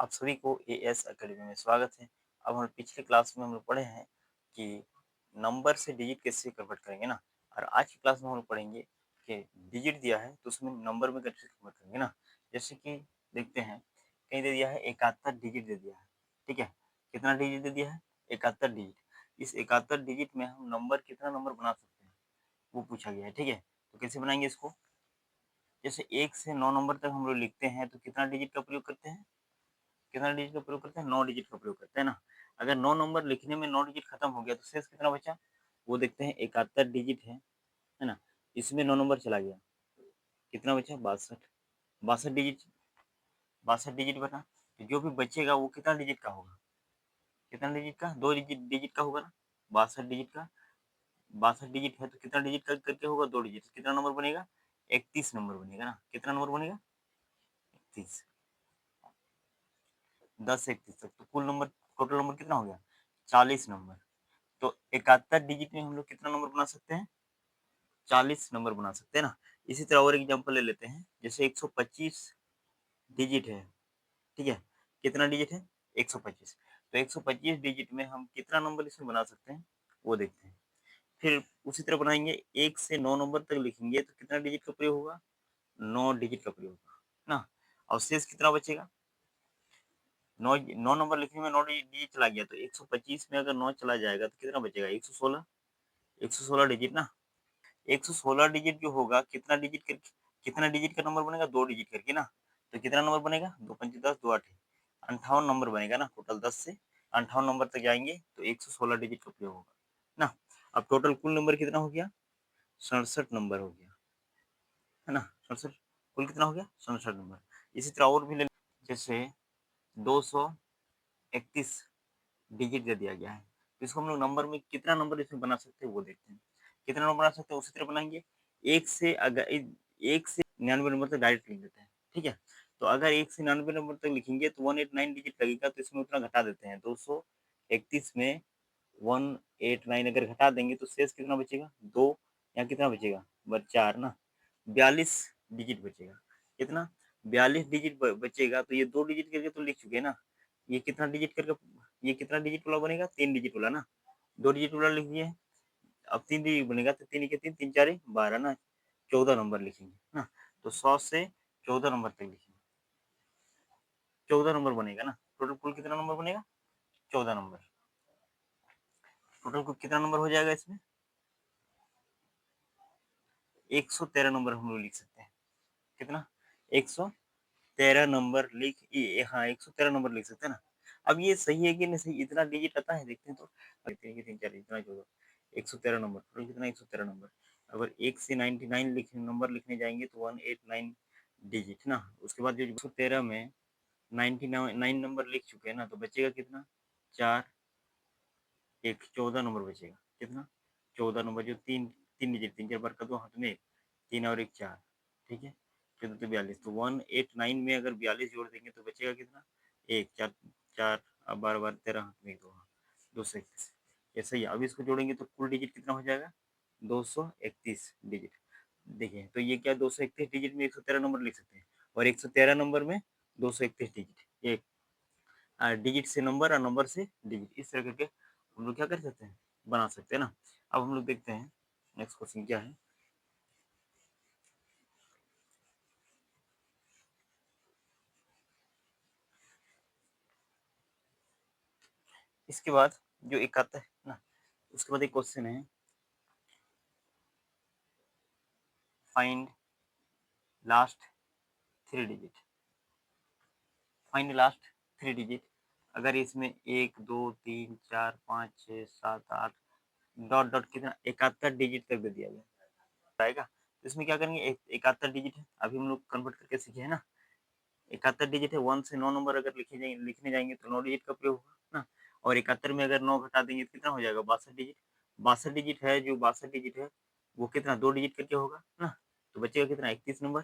आप सभी को एएस एकेडमी में स्वागत है। अब हम पिछले क्लास में हम लोग पढ़े हैं कि नंबर से डिजिट कैसे कन्वर्ट करेंगे ना। और आज की क्लास में हम लोग पढ़ेंगे कि डिजिट दिया है तो उसमें नंबर में कैसे कन्वर्ट करेंगे ना। जैसे कि देखते हैं, कहीं दे दिया है 71 डिजिट दे दिया है। ठीक है, कितना डिजिट दे दिया है? 71 डिजिट। इस 71 डिजिट में हम नंबर कितना नंबर बना सकते हैं वो पूछा गया है। ठीक है, तो कैसे बनाएंगे इसको? जैसे 1 से 9 नंबर तक हम लोग लिखते हैं तो कितना डिजिट का प्रयोग करते हैं? कितना डिजिट का प्रयोग करते हैं? 9 डिजिट का प्रयोग करते हैं ना। अगर 9 नंबर लिखने में 9 डिजिट खत्म हो गया तो शेष कितना बचा? वो देखते हैं, 71 डिजिट है ना? इसमें 9 नंबर चला गया, कितना बचा? 62। 62 डिजिट, 62 डिजिट बना। तो जो भी बचेगा वो कितना डिजिट का होगा? कितना डिजिट का? 2 डिजिट डिजिट का होगा ना। 62 डिजिट का, 62 डिजिट है तो कितना डिजिट का करके होगा? 2 डिजिट। कितना नंबर बनेगा? 31 नंबर बनेगा ना। कितना नंबर बनेगा? 31। 10 से 31 तक तो कुल नंबर, टोटल नंबर कितना हो गया? 40 नंबर। तो 71 डिजिट में हम लोग कितना नंबर बना सकते हैं? 40 नंबर बना सकते हैं ना। इसी तरह और एग्जांपल ले लेते हैं, जैसे 125 डिजिट है। ठीक है, कितना डिजिट है? 125। तो 125 डिजिट में हम कितना नंबर इसमें बना सकते हैं वो देखते हैं। फिर उसी तरह बनाएंगे, 1 से 9 नंबर तक लिखेंगे तो कितना डिजिट का प्रयोग होगा? 9 डिजिट का प्रयोग होगा ना। और शेष कितना बचेगा? 9 नंबर लिखने में 9 डिजिट चला गया तो 125 में अगर 9 चला जाएगा तो कितना बचेगा? 116। 116 डिजिट ना। 116 डिजिट जो होगा, कितना डिजिट करके, कितना डिजिट का नंबर बनेगा? 2 डिजिट करके ना। तो कितना नंबर बनेगा? 2 पंचे 10, 2 आठे 58 नंबर बनेगा ना। टोटल 10 से 58 नंबर तक जाएंगे तो 116 डिजिट का प्रयोग होगा ना। अब टोटल कुल नंबर कितना हो गया? 67 नंबर हो गया, है ना। 67, कुल कितना हो गया? 67 नंबर। इसी तरह और भी ले, जैसे 231 डिजिट दे दिया गया है तो इसको हम लोग नंबर में कितना नंबर इसमें बना सकते हैं वो देखते हैं। कितना नंबर बना सकते हैं? उसी तरह बनाएंगे, एक से अगर 1 से 99 नंबर तक डायरेक्ट लिख देते हैं। ठीक है, तो अगर 1 से 99 नंबर तक लिखेंगे तो 189 डिजिट लगेगा तो इसमें उतना घटा देते हैं। 231 में 189 अगर घटा देंगे तो शेष कितना बचेगा? 2। यहाँ कितना बचेगा? बस 4 ना। 42 डिजिट बचेगा। कितना? 42 डिजिट बचेगा। तो ये 2 डिजिट करके तो लिख चुके हैं ना। ये कितना डिजिट करके, ये कितना डिजिट वाला बनेगा? 3 डिजिट वाला ना। 2 डिजिट वाला लिख दिए। अब 3 डिजिट बनेगा तो 3 के 3, 3 4 12 ना। 14 नंबर लिखेंगे ना। तो 100 से 14 नंबर तक लिखेंगे, 14 नंबर बनेगा ना। टोटल कुल कितना नंबर बनेगा? 14 नंबर। टोटल कुल कितना नंबर हो जाएगा इसमें? 113 नंबर हम लोग लिख सकते हैं। कितना? 113 नंबर लिख, हाँ 113 नंबर लिख सकते हैं ना। अब ये सही है कि नहीं सही? इतना डिजिट आता है देखते हैं तो। देखते हैं कि 3 4 इतना 14, 113 नंबर। टोटल कितना? 113 नंबर। अगर 1 से 99 नंबर लिखने जाएंगे तो 189 डिजिट ना। उसके बाद जो 113 में 99 नंबर लिख चुके हैं ना तो बचेगा कितना? 4, एक 14 नंबर बचेगा। कितना? 14 नंबर। जो तीन, तीन डिजिट, 3 4 बार कर दो हाथ में, 3 और 1 4। ठीक है, 14 तो 42। तो 189 में अगर 42 जोड़ देंगे तो बचेगा कितना? 1 4 4, अब 12 12 13 हाथ में 2, 231। ऐसे ही अब इसको जोड़ेंगे तो कुल डिजिट कितना हो जाएगा? 231 डिजिट। देखिए तो ये क्या, 231 डिजिट में 113 नंबर लिख सकते हैं और 113 नंबर में 231 डिजिट। एक डिजिट से नंबर और नंबर से डिजिट, इस तरह करके हम लोग क्या कर सकते हैं? बना सकते हैं ना। अब हम लोग देखते हैं नेक्स्ट क्वेश्चन क्या है। इसके बाद जो एक आता है ना, उसके बाद एक क्वेश्चन है, find last 3 digit. Find last 3 digit. अगर इसमें 1 2 3 4 5 6 7 8 डॉट डॉट कितना 71 डिजिट तक दे दिया गया आएगा तो इसमें क्या करेंगे? 71 डिजिट है, अभी हम लोग कन्वर्ट करके सीखे है ना। 71 डिजिट है, 1 से 9 नंबर अगर लिखने जाएंगे तो 9 डिजिट का प्रयोग होगा ना। और 71 में अगर 9 घटा देंगे तो कितना हो जाएगा? 62 डिजिट। 62 डिजिट है, जो 62 डिजिट है वो कितना? 2 डिजिट करके होगा ना। तो बचेगा कितना? 31 नंबर।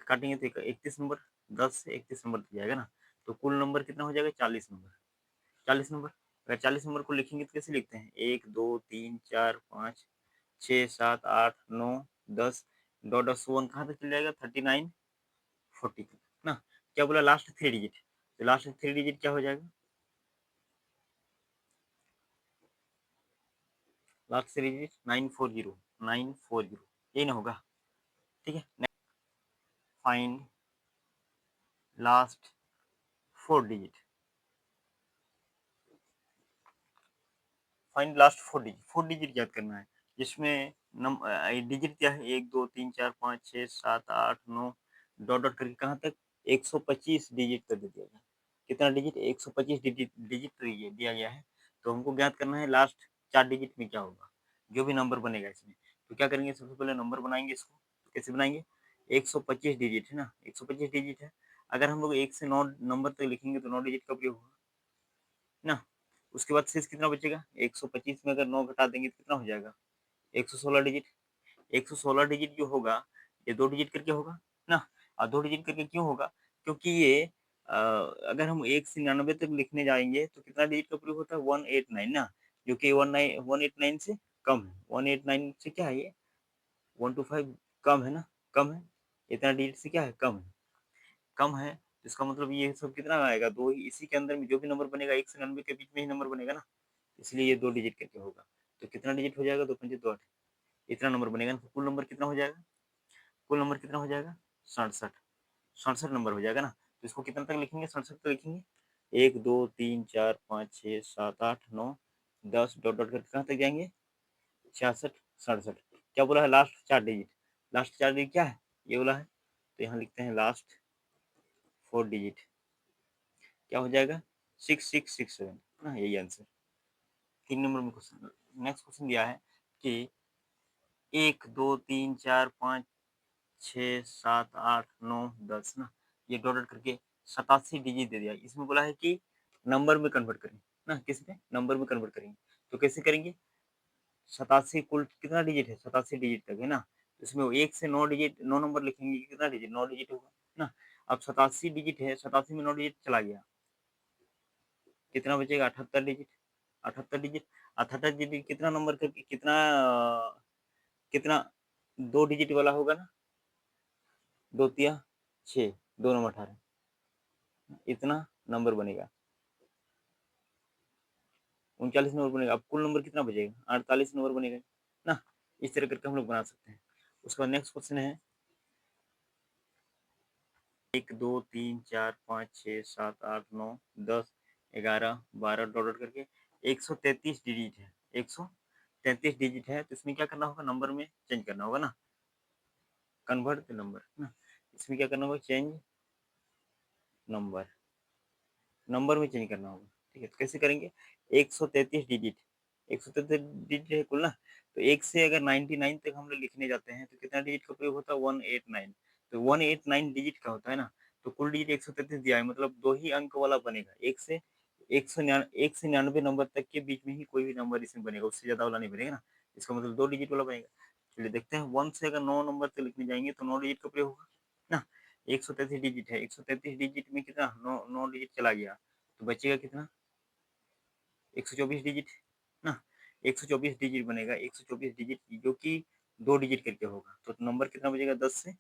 काटेंगे तो 31 नंबर, 10 से 31 नंबर तक जाएगा ना। तो कुल नंबर कितना हो जाएगा? 40 नंबर। 40 नंबर। अगर 40 नंबर को लिखेंगे तो कैसे लिखते हैं? 1 2 3 4 5 6 7 8 9 10 डॉट डॉट 1 कहाँ तक चल जाएगा? 39 40 तक ना। क्या बोला? Last 3 digit. तो लास्ट 3 डिजिट क्या हो जाएगा? लास्ट 3 डिजिट 940, 940 यही ना होगा? ठीक है। Find last 4 digit, find last 4 digit याद करना है, जिसमें डिजिट क्या है, 1 2 3 4 5 6 7 8 9 डॉट डॉट करके कहाँ तक, 125 डिजिट तक दे दिया गया। कितना डिजिट? 125 डिजिट डिजिट दिया गया है। तो हमको ज्ञात करना है लास्ट 4 डिजिट में क्या होगा, जो भी नंबर बनेगा इसमें। तो क्या करेंगे, सबसे पहले नंबर बनाएंगे इसको। कैसे बनाएंगे? 125 डिजिट है ना, 125 डिजिट है। अगर हम लोग 1 से 9 नंबर तक लिखेंगे तो 9 डिजिट का प्रयोग होगा ना। उसके बाद शेष कितना बचेगा? 125 में अगर 9 घटा देंगे तो कितना हो जाएगा? 116 डिजिट। 116 डिजिट जो होगा, ये 2 डिजिट करके होगा ना। और 2 डिजिट करके क्यों होगा? क्योंकि ये अगर हम 1 से 99 तक लिखने जाएँगे तो कितना डिजिट का प्रयोग होता है? 189 ना, जो कि 189 से कम है। 189 से क्या है ये? 125 कम है ना, कम है। इतना डिजिट से क्या है? कम है। कम है, तो इसका मतलब ये सब कितना आएगा? 2 ही, इसी के अंदर में जो भी नंबर बनेगा 1 से 99 के बीच में ही नंबर बनेगा ना। इसलिए ये 2 डिजिट करके होगा। तो कितना डिजिट हो जाएगा? 2 पंजे 2 8, इतना नंबर बनेगा ना। तो कुल नंबर कितना हो जाएगा? कुल नंबर कितना हो जाएगा? 67, 67 नंबर हो जाएगा ना। तो इसको कितना तक लिखेंगे? 67 तक लिखेंगे। 1 2 3 4 5 6 7 8 9 10 डॉट डॉट करके कहाँ तक जाएँगे? 66, 67। क्या बोला है? Last 4 digit. लास्ट 4 डिजिट क्या है? ये बोला है। तो यहाँ लिखते हैं लास्ट 4 डिजिट। क्या हो जाएगा? 6667 ना, यही आंसर। 3 नंबर में क्वेश्चन, नेक्स्ट क्वेश्चन दिया है कि 1 2 3 4 5 6 7 8 9 10 ना, ये डॉट डॉट करके 87 डिजिट दे दिया। इसमें बोला है कि नंबर में कन्वर्ट करें ना, किस में? नंबर में कन्वर्ट करेंगे। तो कैसे करेंगे? 87 कुल कितना डिजिट है? 87 डिजिट तक है ना। तो इसमें 1 से 9 डिजिट, 9 नंबर लिखेंगे, कितना डिजिट? 9 डिजिट होगा ना। अब 87 डिजिट है, 87 में 9 डिजिट चला गया, कितना बचेगा? 78 डिजिट। 78 डिजिट, 78 डिजिट कितना नंबर का, कितना कितना 2 डिजिट वाला होगा ना। 2 तिया 6, 2 नंबर 18, इतना नंबर बनेगा। 39 नंबर बनेगा। अब कुल नंबर कितना बचेगा? 48 नंबर बनेगा ना। इस तरह करके हम लोग बना सकते हैं। उसके बाद नेक्स्ट क्वेश्चन है 1 2 3 4 5 6 7 8 9 10 11 12 डॉट डॉट करके 133 डिजिट है। 133 डिजिट है, तो इसमें क्या करना होगा? नंबर में चेंज करना होगा ना, कन्वर्ट द नंबर ना। इसमें क्या करना होगा? चेंज नंबर, नंबर में चेंज करना होगा। ठीक है, तो कैसे करेंगे? 133 डिजिट, 133 डिजिट है कुल ना। तो 1 से अगर 99 तक हम लोग लिखने जाते हैं तो कितना डिजिट का प्रयोग होता है? 189। तो 189 डिजिट का होता है ना। तो कुल डिजिट 133 दिया है, मतलब 2 ही अंक वाला बनेगा। 1 से 99 नंबर तक के बीच में ही कोई भी नंबर इसमें बनेगा, उससे ज़्यादा वाला नहीं बनेगा ना। इसका मतलब 2 डिजिट वाला बनेगा। चलिए देखते हैं, 1 से अगर 9 नंबर तक लिखने जाएँगे तो 9 डिजिट का प्रयोग होगा ना। 133 डिजिट है, 133 डिजिट में कितना? 9 डिजिट चला गया, तो बचेगा कितना? 124 डिजिट ना। 124 डिजिट बनेगा, 124 डिजिट जो कि 2 डिजिट करके होगा। तो नंबर कितना बचेगा? 10 से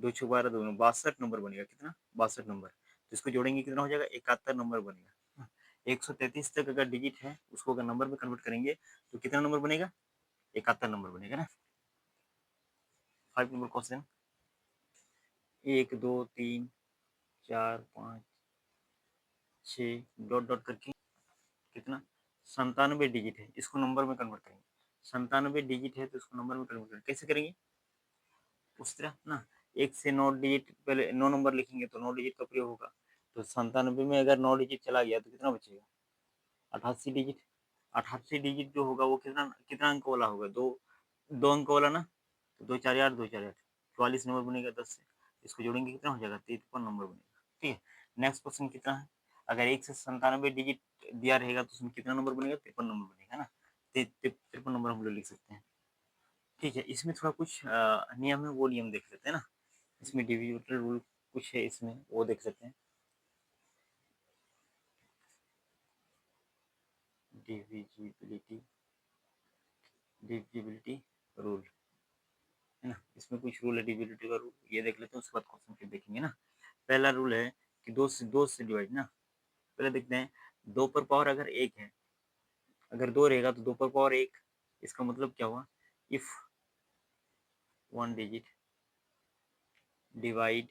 2 छः 12 2 62 नंबर बनेगा। कितना? 62 नंबर। तो इसको जोड़ेंगे कितना हो जाएगा? 71 नंबर बनेगा ना। 133 तक अगर डिजिट है, उसको अगर नंबर में कन्वर्ट करेंगे तो कितना नंबर बनेगा? 71 नंबर बनेगा ना। 5 नंबर क्वेश्चन, 1 2 3 4 5 6 डॉट डॉट करके कितना? 97 डिजिट है, इसको नंबर में कन्वर्ट करेंगे। 97 डिजिट है तो इसको नंबर में कन्वर्ट करेंगे। कैसे करेंगे? उस तरह ना, 1 से 9 डिजिट, पहले 9 नंबर लिखेंगे तो 9 डिजिट का प्रयोग होगा। तो 97 में अगर 9 डिजिट चला गया तो कितना बचेगा? 88 डिजिट। 88 डिजिट जो होगा वो कितना कितना अंक वाला होगा? 2 अंक वाला ना। तो 2 4 8 2 4 8 44 नंबर बनेगा 10 से। इसको जोड़ेंगे कितना हो जाएगा? 53 नंबर बनेगा। ठीक है, नेक्स्ट क्वेश्चन कितना है? अगर 1 से 97 डिजिट दिया रहेगा तो उसमें कितना नंबर बनेगा? 53 नंबर बनेगा ना। 53 नंबर हम लोग लिख सकते हैं। ठीक है, इसमें थोड़ा कुछ नियम है, वो नियम देख लेते हैं ना। इसमें डिविजिबल रूल कुछ है, इसमें वो देख सकते हैं। डिविजिबिलिटी, डिविजिबिलिटी रूल है ना। इसमें कुछ रूल है डिविजिबिलिटी का रूल, ये देख लेते हैं, उसके बाद क्वेश्चन फिर देखेंगे ना। पहला रूल है कि 2 से डिवाइड ना, पहले देखते हैं 2 पर पावर अगर 1 है, अगर 2 रहेगा तो 2 पर पावर 1, इसका मतलब क्या हुआ? इफ 1 डिजिट डिवाइड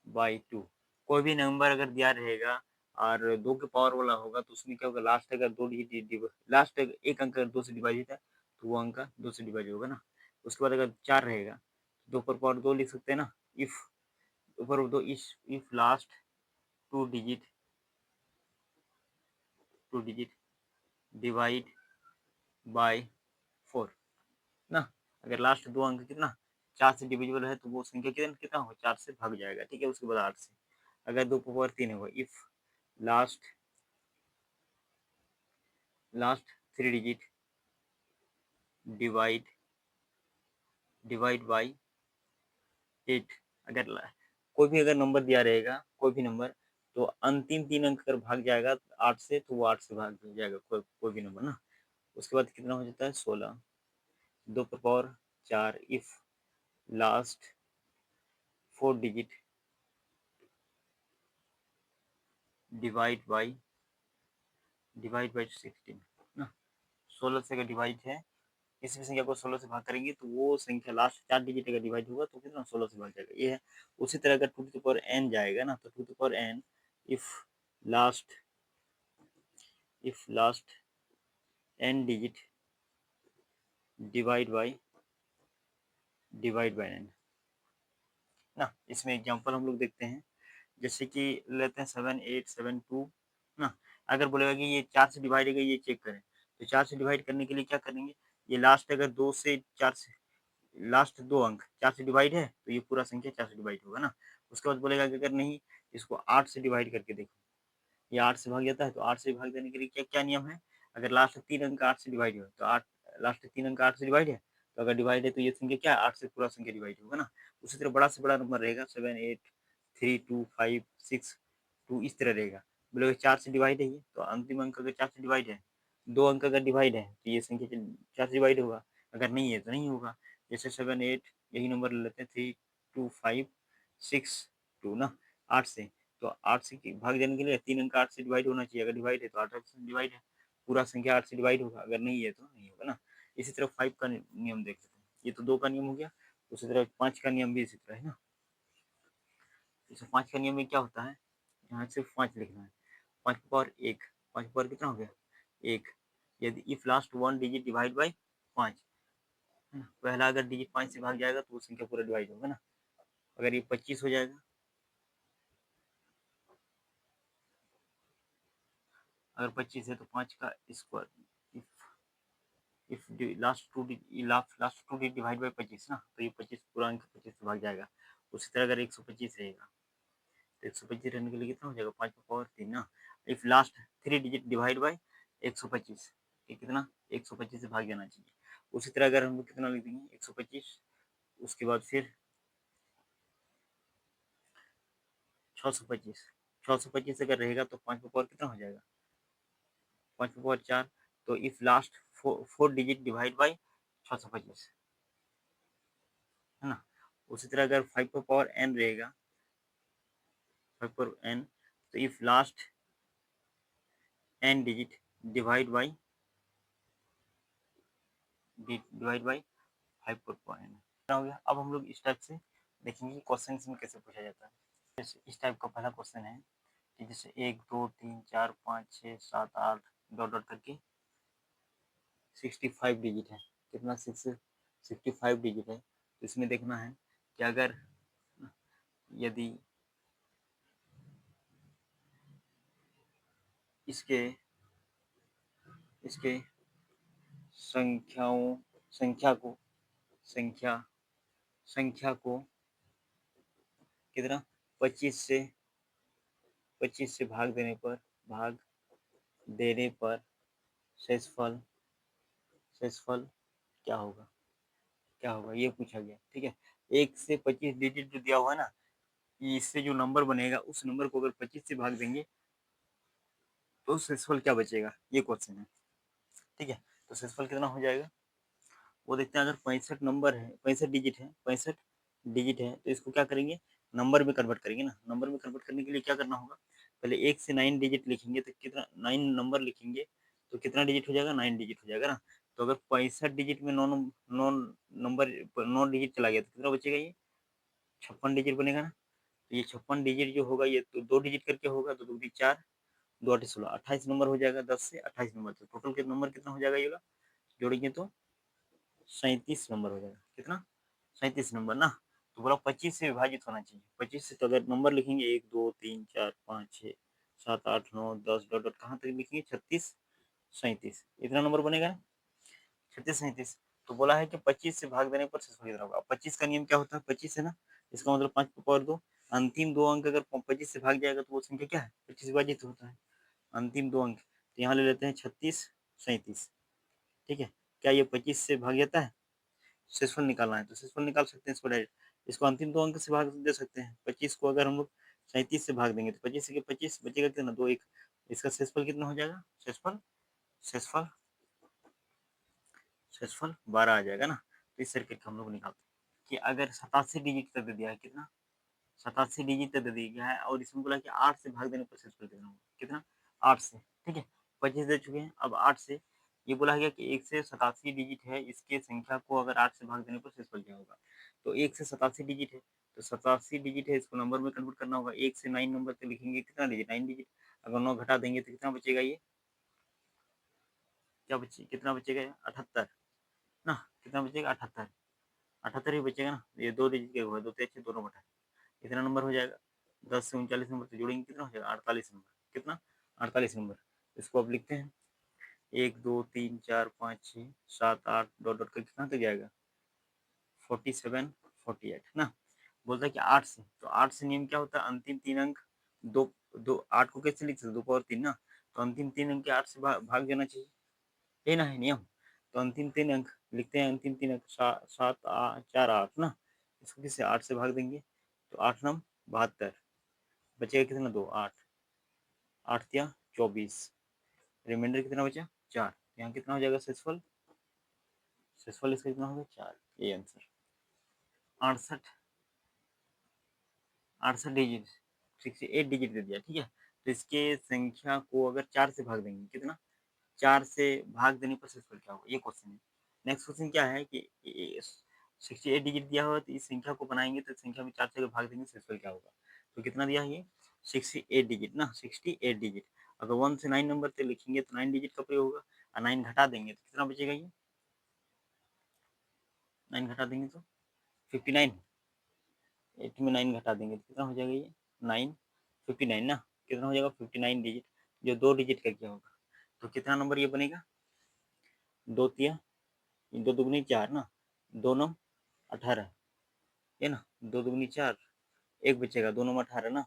बाय 2, कोई भी नंबर अगर दिया रहेगा और 2 के पावर वाला होगा तो उसमें क्या होगा, लास्ट अगर 2 डिजिट लास्ट एक अंक अगर 2 से डिवाइडेड है तो वो अंक 2 से डिवाइड होगा ना। उसके बाद अगर 4 रहेगा, 2 पर पावर 2 लिख सकते हैं ना। इफ ऊपर 2 if last 2 digit divide bye 4 ना। अगर लास्ट 2 अंक कितना 4 से डिविजिबल है तो वो संख्या कितना कितना हो 4 से भाग जाएगा, ठीक है। उसके बाद 8 से, अगर 2 पावर 3 होगा, if last last 3 digit divide divide by 8, अगर कोई भी अगर नंबर दिया रहेगा, कोई भी नंबर, तो अंतिम 3 अंक अगर भाग जाएगा 8 से तो वो 8 से भाग जाएगा कोई भी नंबर ना। उसके बाद कितना हो जाता है 16, 2 पर power 4, if last 4 digit divide bye 16 ना। 16 से अगर डिवाइड है, किसी भी संख्या को 16 से भाग करेंगे तो वो संख्या लास्ट 4 डिजिट अगर डिवाइड होगा तो कितना 16 से भाग जाएगा, ये है। उसी तरह अगर टू टू पावर एन जाएगा ना, तो two to power n if last n digit divide by n ना। इसमें एग्जांपल हम लोग देखते हैं, जैसे कि लेते हैं 7872 ना। अगर बोलेगा कि ये 4 से डिवाइड है, ये चेक करें, तो 4 से डिवाइड करने के लिए क्या करेंगे, ये लास्ट अगर 2 से 4 से लास्ट 2 अंक 4 से डिवाइड है तो ये पूरा संख्या 4 से डिवाइड होगा ना। उसके बाद बोलेगा कि अगर नहीं, इसको 8 से डिवाइड करके देखो, ये 8 से भाग जाता है, तो 8 से भाग देने के लिए क्या क्या नियम है, अगर लास्ट 3 अंक 8 से डिवाइड हो तो 8, लास्ट 3 अंक 8 से डिवाइड है, तो अगर डिवाइड है तो ये संख्या क्या है 8 से पूरा संख्या डिवाइड होगा ना। उसी तरह बड़ा से बड़ा नंबर रहेगा 7 8 3 2 5 6 2 इस तरह रहेगा। बोले 4 से डिवाइड है ये, तो अंतिम अंक अगर 4 से डिवाइड है, 2 अंक अगर डिवाइड है तो ये संख्या 4 से डिवाइड होगा, अगर नहीं है तो नहीं होगा। जैसे 7 8 यही नंबर ले लेते हैं 3 2 5 6 2 ना, 8 से, तो 8 से भाग जाने के लिए 3 अंक 8 से डिवाइड होना चाहिए, अगर डिवाइड है तो 8 से डिवाइड है, पूरा संख्या 8 से डिवाइड होगा, अगर नहीं है तो नहीं होगा ना। इसी तरह 5 का नियम देख सकते हैं, ये तो 2 का नियम हो गया। उसी तरह 5 का नियम भी इसी तरह है ना। जैसे 5 का नियम में क्या होता है, यहाँ सिर्फ 5 लिखना है, 5 पावर 1, 5 पावर कितना हो गया 1, यदि if last 1 digit divide by 5, है ना, पहला अगर डिजिट 5 से भाग जाएगा तो वो संख्या पूरा डिवाइड होगा ना। अगर ये 25 हो जाएगा, अगर 25 है तो 5 का square, if last two divide by 25 ना, तो ये 25 पूरा अंक 25 से भाग जाएगा। उसी तरह अगर 125 रहेगा तो 125 रहने के लिए कितना हो जाएगा 5 का पावर 3 ना। If last 3 digit divide by 125, ये कितना 125 से भाग जाना चाहिए। उसी तरह अगर हम लोग कितना लिख देंगे 125, उसके बाद फिर 625, 625 अगर रहेगा तो 5 का पावर कितना हो जाएगा 5 का पावर 4, तो if last 4 digit divide by 625, है ना। उसी तरह अगर 5 का पावर n रहेगा, 5 पर n, तो if last n digit divide by 5 पर पॉइंट हो गया। अब हम लोग इस टाइप से देखेंगे कि क्वेश्चन में कैसे पूछा जाता है। जैसे इस टाइप का पहला क्वेश्चन है कि जैसे 1 2 3 4 5 6 7 8 डॉट डॉट करके 65 डिजिट है, कितना 65 डिजिट है। तो इसमें देखना है कि अगर यदि इसके इसके संख्याओं संख्या को संख्या संख्या को कितना 25 से 25 से भाग देने पर शेषफल शेषफल क्या होगा, क्या होगा ये पूछा गया, ठीक है। 1 से 25 डिजिट जो दिया हुआ है ना, इससे जो नंबर बनेगा उस नंबर को अगर 25 से भाग देंगे तो शेषफल क्या बचेगा, ये क्वेश्चन है, ठीक है। तो शेषफल कितना हो जाएगा वो देखते हैं। अगर 65 नंबर है, 65 डिजिट है, 65 डिजिट है, तो इसको क्या करेंगे नंबर में कन्वर्ट करेंगे ना। नंबर में कन्वर्ट करने के लिए क्या करना होगा, पहले 1 से 9 डिजिट लिखेंगे तो कितना 9 नंबर लिखेंगे तो कितना डिजिट हो जाएगा 9 डिजिट हो जाएगा ना। तो अगर 65 डिजिट में 9 नंबर 9 डिजिट चला गया तो कितना बचेगा ये 56 डिजिट बनेगा ना। तो ये 56 डिजिट जो होगा ये तो 2 डिजिट करके होगा तो 2 दूनी 4 2 8 16 28 नंबर हो जाएगा 10 से 28 नंबर तो टोटल के नंबर कितना हो जाएगा ये वाला जोड़ेंगे तो 37 नंबर हो जाएगा कितना 37 नंबर ना। तो बोला 25 से विभाजित होना चाहिए 25 से तो अगर नंबर लिखेंगे 1 2 3 4 5 6 7 8 9 10 डॉट डॉट कहाँ तक लिखेंगे 36 37 इतना नंबर बनेगा ना 36 37। तो बोला है कि 25 से भाग देने पर शेषफल कितना होगा 25 का नियम क्या होता है 25 है ना इसका मतलब 5 की पावर 2 अंतिम दो अंक अगर 25 से भाग जाएगा तो वो संख्या क्या है 25 विभाजित होता है अंतिम दो अंक तो यहाँ ले लेते हैं 36 37 ठीक है। क्या ये 25 से भाग जाता है शेषफल निकालना है तो शेषफल निकाल सकते हैं इसको डायरेक्ट इसको अंतिम दो अंक से भाग दे सकते हैं 25 को अगर हम लोग 37 से भाग देंगे तो 25 के 25 बचेगा कितना दो एक इसका शेषफल कितना हो जाएगा शेषफल शेषफल शेषफल 12 आ जाएगा ना। तो इस तरीके से हम लोग निकालते हैं कि अगर 87 डिजिट तक दे दिया है कितना 87 डिजिट तक दे दिया गया है और इसमें बोला कि 8 से भाग देने पर शेषफल कितना होगा कितना 8 से ठीक है 25 दे चुके हैं अब 8 से ये बोला गया कि 1 से 87 डिजिट है इसके संख्या को अगर 8 से भाग देने पर शेषफल क्या होगा तो 1 से 87 डिजिट है तो 87 डिजिट है इसको नंबर में कन्वर्ट करना होगा 1 से 9 नंबर तक लिखेंगे कितना डिजिट 9 डिजिट अगर 9 घटा देंगे तो कितना बचेगा ये क्या बचे कितना बचेगा 78 ना कितना बचेगा 78 78 ही बचेगा ना ये दो डिजिट के हुआ दो तेज दोनों बटा इतना नंबर हो जाएगा 10 से 39 नंबर तो जोड़ेंगे कितना हो जाएगा 48 नंबर कितना 48 नंबर इसको अब लिखते हैं 1 2 3 4 5 6 7 8 डॉट डॉट का कितना तक जाएगा 47 48 ना। बोलता है कि 8 से तो 8 से नियम क्या होता है अंतिम तीन अंक दो दो 8 को कैसे लिख सकते 2 पावर 3 ना तो अंतिम तीन अंक के 8 से भाग जाना चाहिए ये ना है नियम। तो अंतिम तीन अंक लिखते हैं अंतिम तीन अंक 4 8 ना इसको किससे 8 से भाग देंगे तो 8 नम 72 बचेगा कितना 2 8 8 या 24 रिमाइंडर कितना बचा 4 यहाँ कितना हो जाएगा शेषफल इसका कितना होगा 4 ये आंसर 68 68 डिजिट 68 डिजिट दे दिया ठीक है। तो इसके संख्या को अगर 4 से भाग देंगे कितना 4 से भाग देने पर शेषफल क्या होगा ये क्वेश्चन है। नेक्स्ट क्वेश्चन क्या है कि 68 डिजिट दिया हुआ तो इस संख्या को बनाएंगे तो संख्या में 4 से अगर भाग देंगे शेषफल क्या होगा तो कितना दिया है ये 68 डिजिट ना 68 डिजिट अगर 1 से 9 नंबर तक लिखेंगे तो 9 डिजिट का प्रयोग होगा और 9 घटा देंगे तो कितना बचेगा ये 9 घटा देंगे तो 59 8 में 9 घटा देंगे तो कितना हो जाएगा ये 9 59 ना कितना हो जाएगा 59 डिजिट जो दो डिजिट का क्या होगा तो कितना नंबर ये बनेगा दो तिया दो दुगनी 4 ना दो नौ 18 है ना दो दुगनी 4 एक बचेगा दो नंबर 18 ना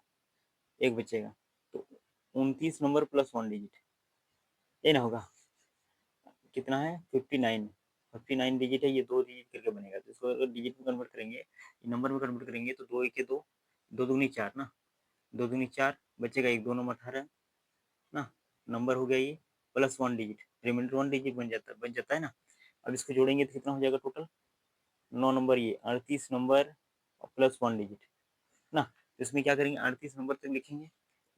एक बचेगा तो 29 नंबर प्लस 1 डिजिट ये ना होगा कितना है 59 59 डिजिट है ये दो डिजिट करके बनेगा तो इसको अगर डिजिट में कन्वर्ट करेंगे नंबर में कन्वर्ट करेंगे तो दो एक के दो दो दुगनी 4 ना दो दूनी 4 बचेगा एक दो नंबर 18 ना नंबर हो गया ये प्लस 1 डिजिट रिमाइंडर 1 डिजिट बन जाता है ना। अब इसको जोड़ेंगे तो कितना हो जाएगा टोटल 9 नंबर ये 38 नंबर प्लस 1 डिजिट ना तो इसमें क्या करेंगे 38 नंबर तक लिखेंगे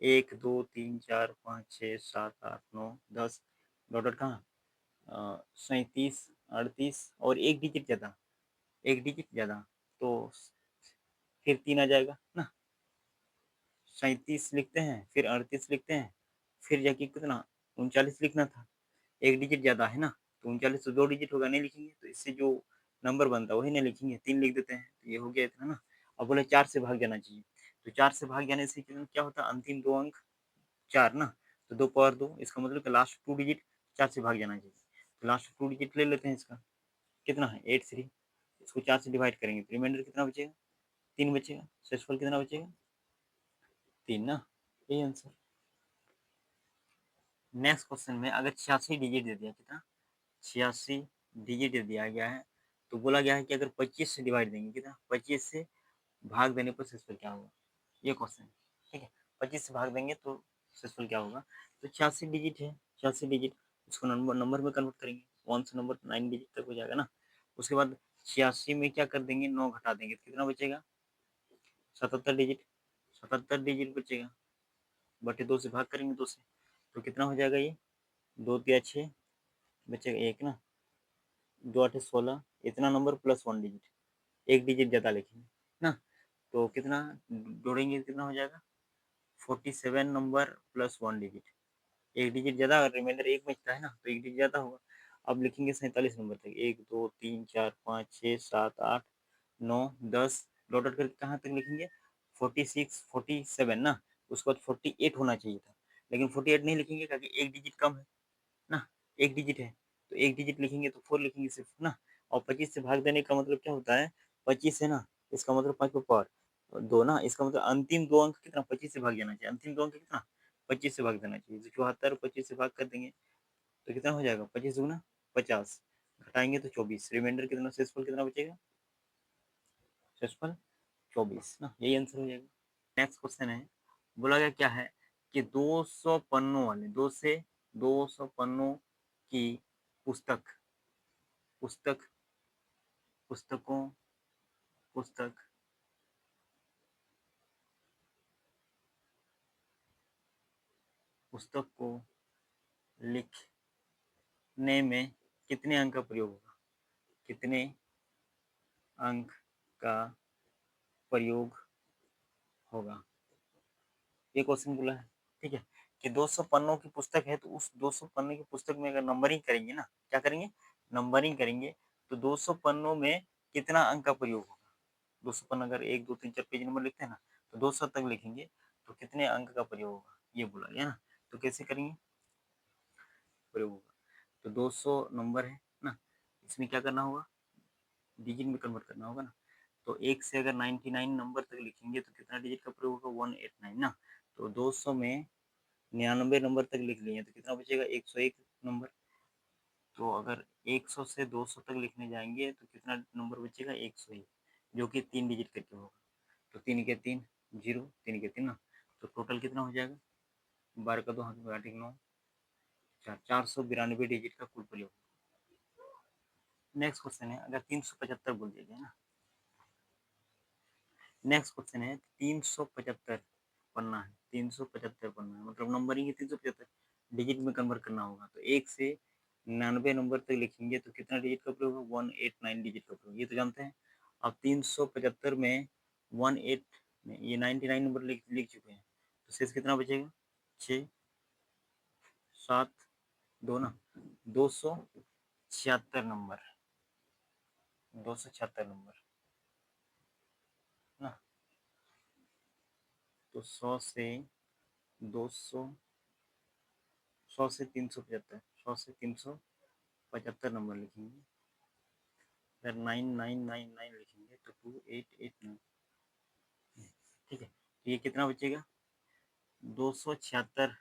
1 2 3 4 5 6 7 8 9 10 डॉट डॉट कहाँ 37 38 और एक डिजिट ज़्यादा एक डिजिट ज़्यादा तो फिर 3 आ जाएगा ना 37 लिखते हैं फिर 38 लिखते हैं फिर जाके कितना 39 लिखना था एक डिजिट ज़्यादा है ना तो 39 तो दो डिजिट होगा नहीं लिखेंगे तो इससे जो नंबर बनता है वही नहीं लिखेंगे 3 लिख देते हैं तो ये हो गया इतना ना। अब बोले 4 से भाग जाना चाहिए तो 4 से भाग जाने से क्या होता है अंतिम दो अंक 4 ना तो 2 पावर 2 इसका मतलब कि लास्ट टू डिजिट 4 से भाग जाना चाहिए तो लास्ट टू डिजिट ले लेते हैं इसका कितना है 83 इसको 4 से डिवाइड करेंगे तो रिमाइंडर कितना बचेगा 3 बचेगा शेषफल कितना बचेगा 3 ना यही आंसर। नेक्स्ट क्वेश्चन में अगर 86 डिजिट दे दिया कितना 86 डिजिट दे दिया गया है तो बोला गया है कि अगर 25 से डिवाइड देंगे कितना 25 से भाग देने पर शेषफल क्या होगा ये क्वेश्चन ठीक है 25 से भाग देंगे तो शेषफल क्या होगा तो 86 डिजिट है 86 डिजिट उसको नंबर नंबर में कन्वर्ट करेंगे 1 से नंबर 9 डिजिट तक हो जाएगा ना। उसके बाद 86 में क्या कर देंगे 9 घटा देंगे तो कितना बचेगा 77 डिजिट 77 डिजिट बचेगा बटे 2 से भाग करेंगे 2 से, तो कितना हो जाएगा ये? 2 तिया 6, बचेगा 1 ना, 2 8 16, इतना नंबर प्लस 1 डिजिट, 1 डिजिट ज़्यादा लिखेंगे ना, तो कितना जोड़ेंगे कितना हो जाएगा? 47 नंबर प्लस 1 डिजिट, 1 डिजिट ज़्यादा और रिमाइंडर 1 बचता है ना, तो 1 डिजिट ज़्यादा होगा। अब लिखेंगे 47 नंबर तक, 1 2 3 4 5 6 7 8 9 10, डॉट डॉट करके कहाँ तक लिखेंगे? 46 47 ना, उसके बाद 48 होना चाहिए था, लेकिन 48 नहीं लिखेंगे क्योंकि 1 डिजिट कम है ना, 1 डिजिट है, तो 1 डिजिट लिखेंगे तो 4 लिखेंगे सिर्फ ना, और 25 से भाग देने का मतलब क्या होता है? 25 है ना, इसका मतलब 5 पे पावर 2 ना, इसका मतलब अंतिम 2 अंक कितना? 25 से भाग जाना चाहिए, अंतिम 2 अंक कितना? 25 से भाग देना चाहिए, तो 74 25 से भाग कर देंगे तो कितना हो जाएगा? 25 दूना 50, घटाएंगे तो 24, रिमाइंडर कितना? शेषफल कितना बचेगा? शेषफल 24 ना, यही आंसर हो जाएगा। नेक्स्ट क्वेश्चन है, बोला गया क्या है कि 200 पन्नों वाले 200 पन्नों की पुस्तक पुस्तक पुस्तकों पुस्तक पुस्तक को लिखने में कितने अंक का प्रयोग होगा? कितने अंक का प्रयोग होगा? ये क्वेश्चन बोला है, ठीक है, कि 200 पन्नों की पुस्तक है, तो उस 200 पन्ने की पुस्तक में अगर नंबरिंग करेंगे ना, क्या करेंगे? नंबरिंग करेंगे, तो 200 पन्नों में कितना अंक का प्रयोग होगा? 200 पन्ना अगर 1 2 3 4 पेज नंबर लिखते हैं ना, तो 200 तक लिखेंगे तो कितने अंक का प्रयोग होगा, ये बोला गया ना, तो कैसे करेंगे प्रयोग होगा? तो 200 नंबर है ना, इसमें क्या करना होगा? डिजिट में कन्वर्ट करना होगा ना, तो 1 से अगर 99 नंबर तक लिखेंगे तो कितना डिजिट का प्रयोग होगा? 189 ना, तो 200 में 99 नंबर तक लिख लिए तो कितना बचेगा? 101 नंबर, तो अगर 100 से 200 तक लिखने जाएंगे तो कितना नंबर बचेगा? 101, जो कि 3 डिजिट करके होगा, तो 3 के 3 जीरो, 3 के 3 ना, तो टोटल कितना हो जाएगा? 12 का 2 हाथ में 8 9 4, 492 डिजिट का कुल प्रयोग। नेक्स्ट क्वेश्चन है, अगर 375 बोल दिया गया ना, नेक्स्ट क्वेश्चन है 375 पन्ना है, 375 पन्ना है, मतलब नंबरिंग है 375, डिजिट में कन्वर्ट करना होगा, तो 1 से 99 नंबर तक लिखेंगे तो कितना डिजिट का प्रयोग होगा? 189 डिजिट का प्रयोग, ये तो जानते हैं। अब 375 में 18 में ये 99 नंबर लिख लिख चुके हैं, तो शेष कितना बचेगा? 6 7 2 ना, 276 नंबर, 276 नंबर ना, तो 100 से 200, 100 से 375, 100 से 375 नंबर लिखेंगे, अगर 9999 लिखेंगे तो 2889, ठीक है, तो ये कितना बचेगा? 276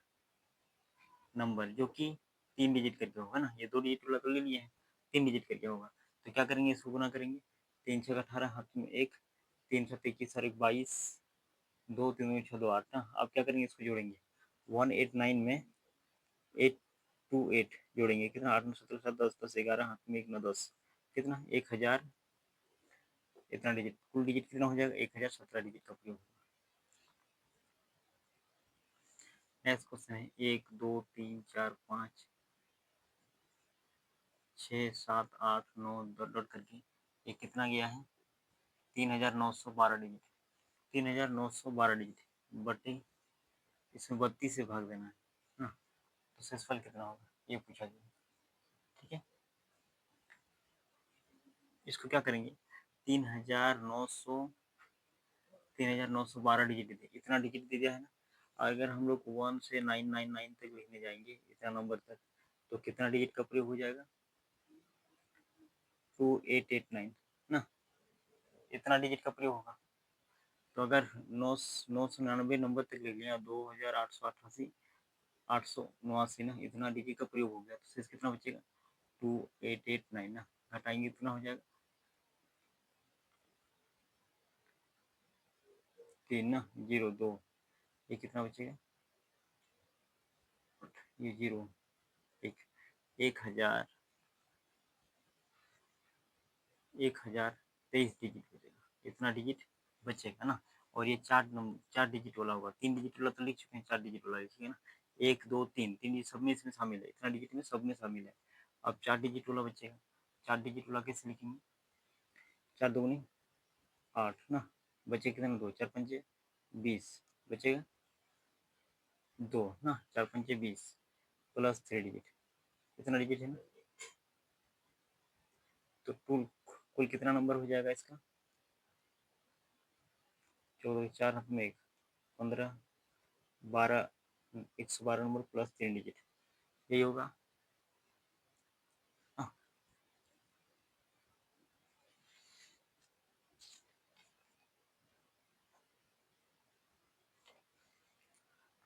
नंबर, जो कि 3 डिजिट करके होगा ना, ये 2 डिजिट वाला तो ले लिए हैं, 3 डिजिट करके होगा, तो क्या करेंगे? इसको गुना करेंगे, 3 छः 18, हाथ में 1, 3 7 21 और 1 22, 2 3 6 2 8 ना, अब क्या करेंगे? इसको जोड़ेंगे, 189 में 828 जोड़ेंगे, कितना? 8 9 17 7 10 10 11, हाथ में 1 9 10, कितना? 1000, इतना डिजिट, कुल डिजिट कितना हो जाएगा? 1017 डिजिट का प्रयोग होगा। नेक्स्ट क्वेश्चन है, 1 2 3 4 5 6 7 8 9 डॉट डॉट करके ये कितना गया है? 3912 डिजिट, 3912 डिजिट, बटे इसमें 32 से भाग देना है ना, तो शेषफल कितना होगा ये पूछा गया, ठीक है। इसको क्या करेंगे? 3912 डिजिट दे, इतना डिजिट दे दिया है ना, अगर हम लोग 1 से 999 तक लिखने जाएंगे इतना नंबर तक, तो कितना डिजिट का प्रयोग हो जाएगा? 2889 ना, इतना डिजिट का प्रयोग होगा, तो अगर 999 नंबर तक ले लिया, 2888, 889 ना, इतना डिजिट का प्रयोग हो गया, तो शेष कितना बचेगा? 2889 ना, घटाएंगे इतना हो जाएगा 3 ना, 02, ये कितना बचेगा? ये 0 एक, 1023 डिजिट बचेगा, इतना डिजिट बचेगा ना, और ये 4 डिजिट वाला होगा, 3 डिजिट वाला तो लिख चुके हैं, 4 डिजिट वाला लिखिए ना, 1 2 3, 3 डिजिट सब में इसमें शामिल है, इतना डिजिट में सब में शामिल है। अब 4 डिजिट वाला बचेगा, 4 डिजिट वाला कैसे लिखेंगे, 4 दूनी 8 ना, बचे कितना, 2, 4 पंचे 20, बचेगा 2 ना, 4 पंचे 20 प्लस 3 डिजिट, कितना डिजिट है ना, तो कुल कितना नंबर हो जाएगा इसका, 14, 4 हाथ में 1, 15, 12, 112 नंबर प्लस 3 डिजिट, यही होगा। हाँ,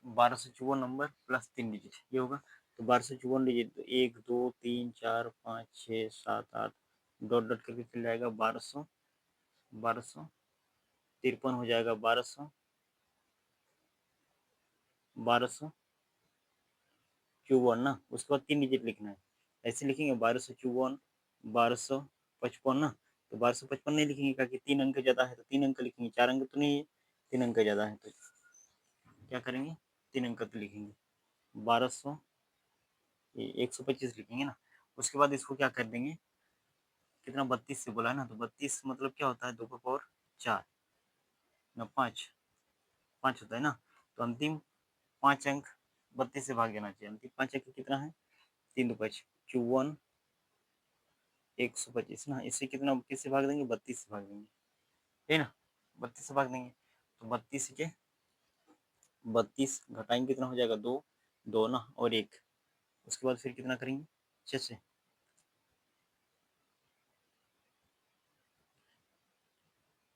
1254 नंबर प्लस 3 डिजिट, ये होगा। तो 1254 डिजिट, तो 1 2 3 4 5 6 7 8 डॉट डॉट करके चल जाएगा, 1253 हो जाएगा, 1254 ना, उसके बाद 3 डिजिट लिखना है, ऐसे लिखेंगे 1254, 1255 ना, तो 1255 नहीं लिखेंगे, क्योंकि 3 अंक ज़्यादा है तो 3 अंक लिखेंगे, 4 अंक तो नहीं है, 3 अंक ज़्यादा है तो क्या करेंगे, 3 अंक तो लिखेंगे, 1200, 125 लिखेंगे ना। उसके बाद इसको क्या कर देंगे, कितना, 32 से बोला है ना, तो 32 मतलब क्या होता है, 2 का पावर 4 ना, 5 5 होता है ना, तो अंतिम 5 अंक 32 से भाग देना चाहिए, अंतिम 5 अंक कितना है, 3 दो 5 54, 125 ना, इससे कितना किससे भाग देंगे, 32 से भाग देंगे, है ना, 32 से भाग देंगे, तो 32 के 32 घटाएंगे कितना हो जाएगा, 2 2 ना और 1, उसके बाद फिर कितना करेंगे, 6 से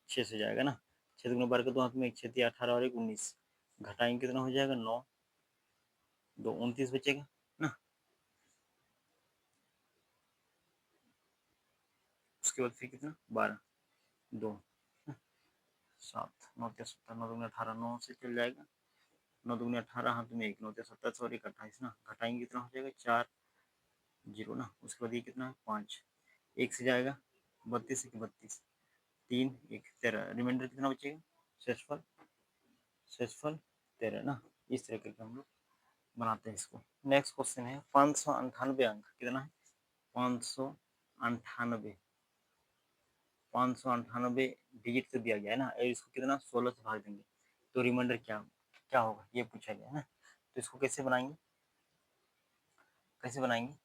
6 से जाएगा ना, 6 दूनी 12 के 2 हाथ में 1, 6 18 और 1 19, घटाएंगे कितना हो जाएगा, 9 2 29 बचेगा ना। उसके बाद फिर कितना, 12 2 7 9 17 9 दूनी 18, 9 से चल जाएगा, 9 दूनी 18 हाथ में 1, 9 17 और 1 28 ना, घटाएंगे कितना हो जाएगा, 4 0 ना, उसके बाद ये कितना है, 5 1 से जाएगा, 32 1 32, 3 1 13, रिमाइंडर कितना बचेगा, शेषफल शेषफल 13 ना। इस तरह करके हम लोग बनाते हैं इसको। नेक्स्ट क्वेश्चन है 598 अंक, कितना है, 598, 598 डिजिट से दिया गया है ना, और इसको कितना 16 से भाग देंगे तो रिमाइंडर क्या क्या होगा, ये पूछा गया है ना। तो इसको कैसे बनाएंगे, कैसे बनाएंगे,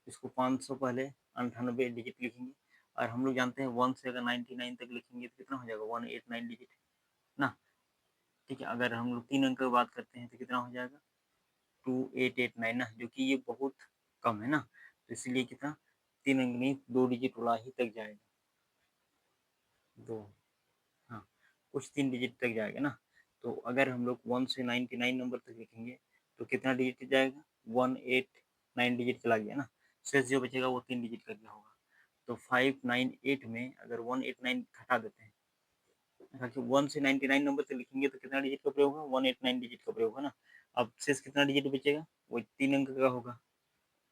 इसको 500 पहले 98 डिजिट लिखेंगे, और हम लोग जानते हैं 1 से अगर 99 तक लिखेंगे तो कितना हो जाएगा, 189 डिजिट ना। ठीक है, अगर हम लोग 3 अंक की बात करते हैं तो कितना हो जाएगा, 2889 ना, जो कि ये बहुत कम है ना, तो इसलिए कितना, 3 अंक नहीं 2 डिजिट वाला ही तक जाएगा, 2, हाँ कुछ 3 डिजिट तक जाएगा ना। तो अगर हम लोग 1 से 99 नंबर तक लिखेंगे तो कितना डिजिट जाएगा, 189 डिजिट चला गया ना, शेष जो बचेगा वो 3 डिजिट का होगा। तो 598 में अगर 189 घटा देते हैं, क्योंकि 1 से 99 नंबर तक लिखेंगे तो कितना डिजिट का प्रयोग होगा, 189 डिजिट का प्रयोग होगा ना। अब शेष कितना डिजिट बचेगा, वो 3 अंक का होगा,